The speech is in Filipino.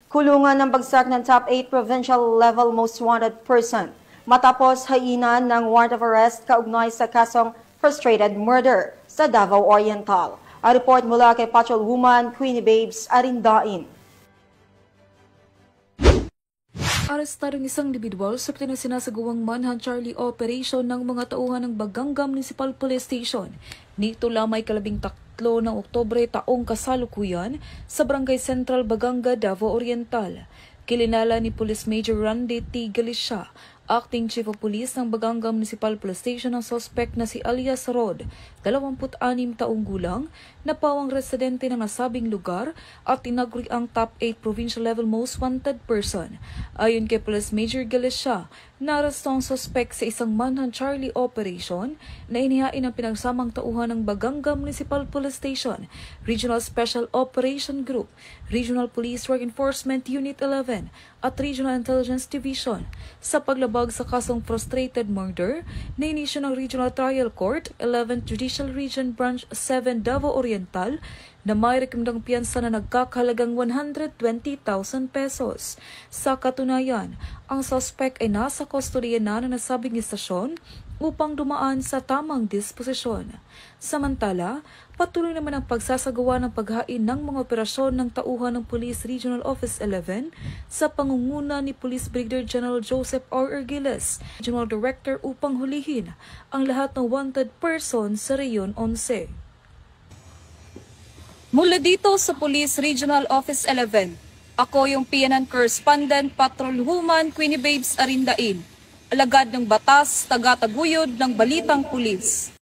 Kulungan ng bagsak ng top 8 provincial level most wanted person matapos hainan ng warrant of arrest kaugnay sa kasong frustrated murder sa Davao Oriental. A report mula kay Patrolwoman Queenie Babes Arindain. Arestadong isang individual sa sinasagawang manhunt Charlie operation ng mga tauhan ng Baganga Municipal Police Station. Nito lamay kalabing-tatlo ng Oktubre taong kasalukuyan sa Barangay Central, Baganga, Davao Oriental. Kilinala ni Police Major Randy T. Galicia, Acting Chief of Police ng Baganga Municipal Police Station, ang suspect na si Alias Rod, 26 taong gulang, na pawang residente ng nasabing lugar at tinaguri ang top 8 provincial level most wanted person. Ayon kay Police Major Galicia, narasto ang suspect sa isang manhunt Charlie operation na inihain ng pinagsamang tauhan ng Baganga Municipal Police Station, Regional Special Operation Group, Regional Police Drug Enforcement Unit 11 at Regional Intelligence Division sa paglabag sa kasong frustrated murder na inisyo ng Regional Trial Court, 11th Judicial Region Branch 7 Davao Oriental na may rekomendang piyansa na nagkakahalagang 120,000 pesos. Sa katunayan, ang suspect ay nasa kustodiya na ng nasabing istasyon upang dumaan sa tamang disposisyon. Samantala, patuloy naman ang pagsasagawa ng paghain ng mga operasyon ng tauhan ng Police Regional Office 11 sa pangunguna ni Police Brigadier General Joseph R. Ergiles, Regional Director, upang hulihin ang lahat ng wanted person sa Reyon 11. Mula dito sa Police Regional Office 11, ako yung PNN Correspondent Patrolwoman Queenie Babes Arindain, alagad ng batas, taga-taguyod ng Balitang Pulis.